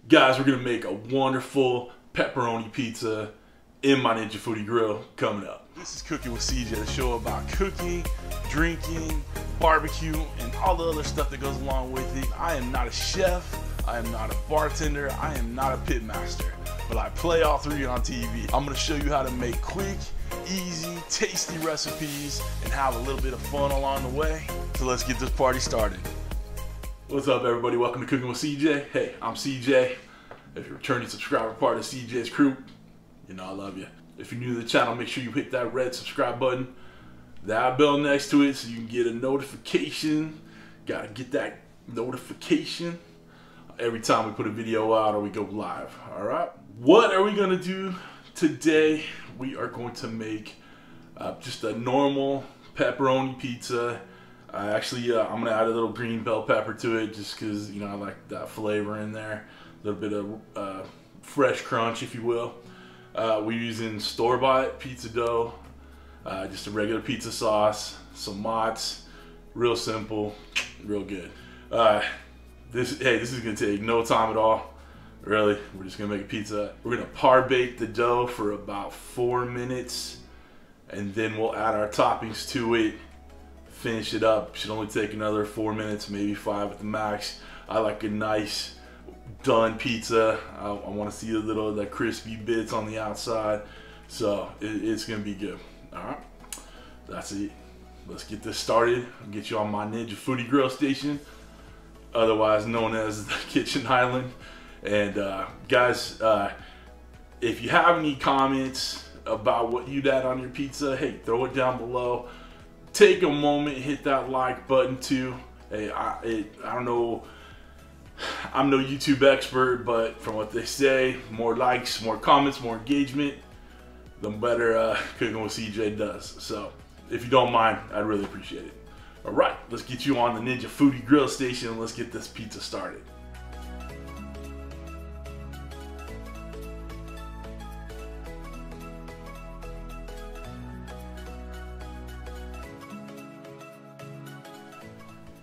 Guys, we're gonna make a wonderful pepperoni pizza in my Ninja Foodi Grill coming up. This is Cooking with CJ, the show about cooking, drinking, barbecue, and all the other stuff that goes along with it. I am not a chef, I am not a bartender, I am not a pit master, but I play all three on TV. I'm gonna show you how to make quick, easy, tasty recipes and have a little bit of fun along the way. So let's get this party started. What's up, everybody? Welcome to Cooking with CJ. Hey, I'm CJ. If you're a returning subscriber, part of CJ's crew, you know I love you. If you're new to the channel, make sure you hit that red subscribe button, that bell next to it so you can get a notification. Gotta get that notification every time we put a video out or we go live, all right? What are we gonna do today? We are going to make just a normal pepperoni pizza. I'm gonna add a little green bell pepper to it just because, you know, I like that flavor in there. A little bit of fresh crunch, if you will. We're using store-bought pizza dough, just a regular pizza sauce, some mozz, real simple, real good. This is gonna take no time at all. Really, we're just gonna make a pizza. We're gonna par bake the dough for about 4 minutes, and then we'll add our toppings to it. Finish it up. Should only take another 4 minutes, maybe 5 at the max. I like a nice done pizza. I want to see a little of the crispy bits on the outside, so it's gonna be good. All right, that's it. Let's get this started. I'll get you on my Ninja Foodi Grill station, otherwise known as the Kitchen Island. And guys, if you have any comments about what you'd add on your pizza, hey, throw it down below. Take a moment, hit that like button too. Hey, I don't know, I'm no YouTube expert, but from what they say, more likes, more comments, more engagement, the better Cooking with CJ does. So if you don't mind, I'd really appreciate it. All right, let's get you on the Ninja Foodi Grill station and let's get this pizza started.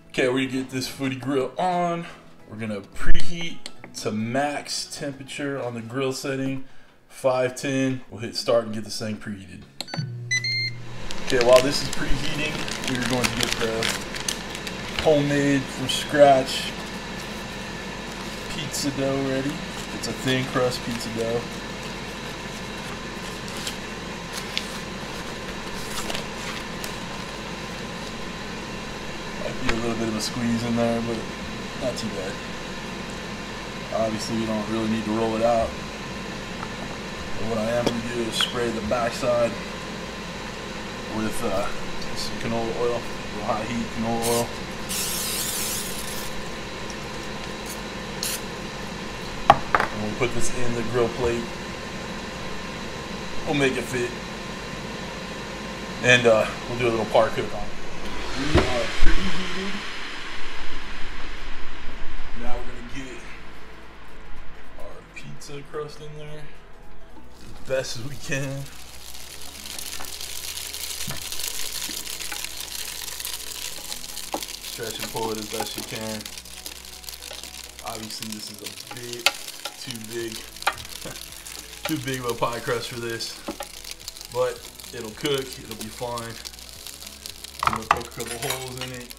Okay, we're gonna get this Foodi Grill on. We're gonna preheat to max temperature on the grill setting, 510. We'll hit start and get this thing preheated. Okay, while this is preheating, we're going to get the homemade from scratch pizza dough ready. It's a thin crust pizza dough. A little bit of a squeeze in there, but not too bad. Obviously, you don't really need to roll it out. But what I am going to do is spray the backside with some canola oil, real high heat canola oil. And we'll put this in the grill plate. We'll make it fit. And we'll do a little par cook on it. We are preheated. Now we're going to get our pizza crust in there as best as we can. Stretch and pull it as best you can. Obviously this is a bit too big of a pie crust for this, but it'll cook, it'll be fine. I'm gonna poke a couple holes in it.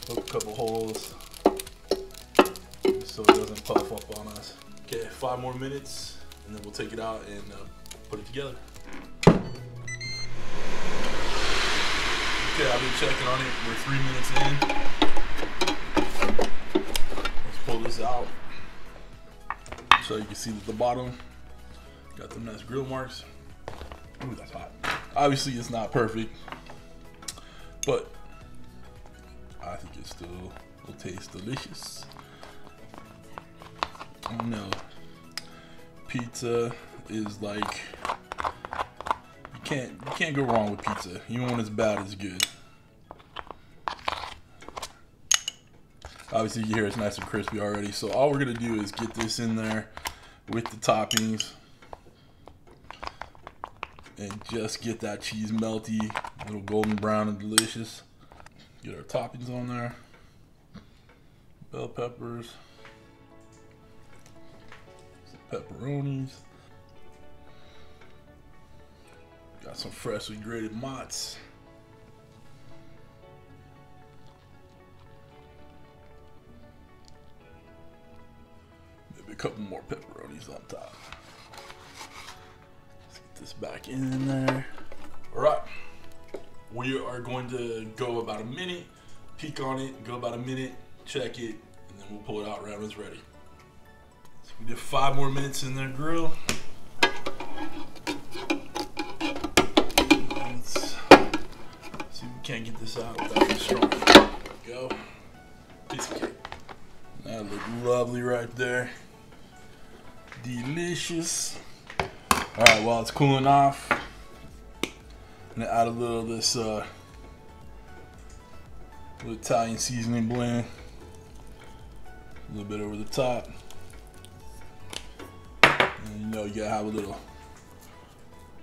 Poke a couple holes so it doesn't puff up on us. Okay, 5 more minutes and then we'll take it out and put it together. Okay, I've been checking on it. We're 3 minutes in. Let's pull this out so you can see that the bottom got the nice grill marks. Ooh, that's hot. Obviously, it's not perfect, but I think it still will taste delicious. I don't know. Pizza is like, you can't go wrong with pizza. Even when it's bad, it's good. Obviously, you hear it's nice and crispy already. So all we're gonna do is get this in there with the toppings. And just get that cheese melty, a little golden brown and delicious. Get our toppings on there. Bell peppers. pepperonis. Got some freshly grated mozz. Maybe a couple more pepperonis on top. Let's get this back in there. All right, we are going to go about a minute, peek on it, go about a minute, check it, and then we'll pull it out right when it's ready. So we did 5 more minutes in the grill. Let's see if we can't get this out without destroying it. There we go. Piece of cake. That looks lovely right there. Delicious. All right, while it's cooling off, I'm gonna add a little of this little Italian seasoning blend. A little bit over the top. And you know you gotta have a little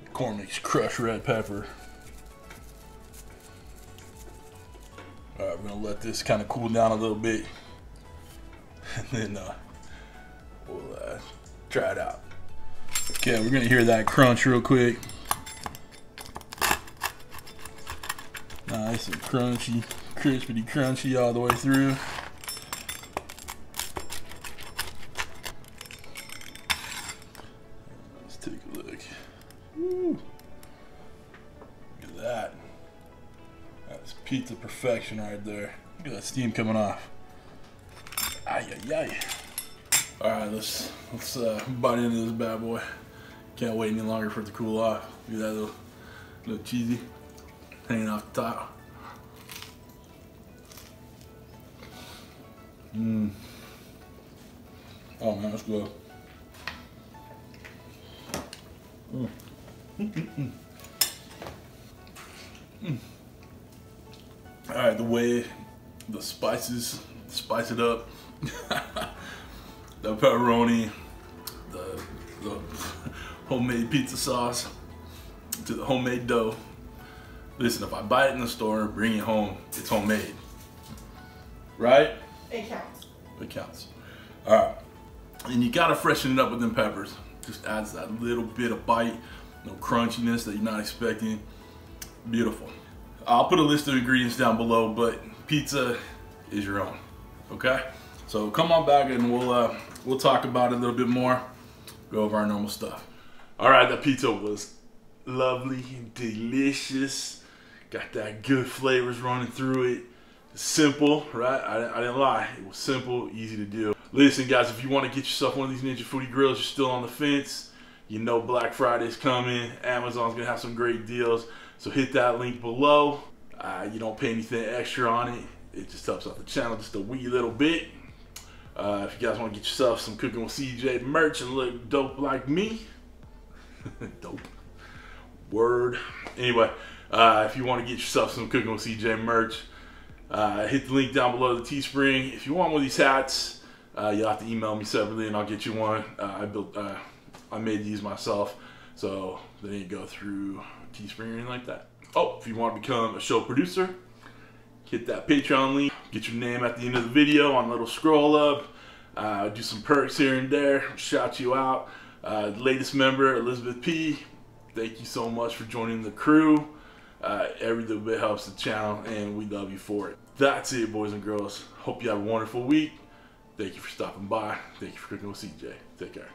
McCormick's crushed red pepper. All right, we're gonna let this kind of cool down a little bit, and then we'll try it out. Okay, we're gonna hear that crunch real quick. Nice and crunchy, crispity crunchy all the way through. Let's take a look. Woo. Look at that. That's pizza perfection right there. Look at that steam coming off. Ay, ay, ay. All right, let's bite into this bad boy. Can't wait any longer for it to cool off. Look at that little cheesy hanging off the top. Mmm. Oh man, that's good. Mm. Mm. Mm. All right, the way the spices spice it up. The pepperoni, the homemade pizza sauce, to the homemade dough. Listen, if I buy it in the store, bring it home, it's homemade. Right? It counts. It counts. All right. And you gotta freshen it up with them peppers. Just adds that little bit of bite, no crunchiness that you're not expecting. Beautiful. I'll put a list of ingredients down below, but pizza is your own, okay? So come on back and we'll talk about it a little bit more, go over our normal stuff. All right, that pizza was lovely and delicious. Got that good flavors running through it. Simple, right? I didn't lie. It was simple, easy to do. Listen, guys, if you want to get yourself one of these Ninja Foodi Grills, you're still on the fence. You know Black Friday's coming. Amazon's gonna have some great deals. So hit that link below. You don't pay anything extra on it. It just helps out the channel just a wee little bit. If you guys want to get yourself some Cooking with CJ merch and look dope like me, dope. Word. Anyway, if you want to get yourself some Cooking with CJ merch, hit the link down below the Teespring. If you want one of these hats, you'll have to email me separately and I'll get you one. I made these myself, so they didn't go through Teespring or anything like that. Oh, if you want to become a show producer, hit that Patreon link. Get your name at the end of the video on a little scroll up. Do some perks here and there. Shout you out. Latest member, Elizabeth P. Thank you so much for joining the crew. Every little bit helps the channel and we love you for it. That's it, boys and girls. Hope you have a wonderful week. Thank you for stopping by. Thank you for cooking with CJ. Take care.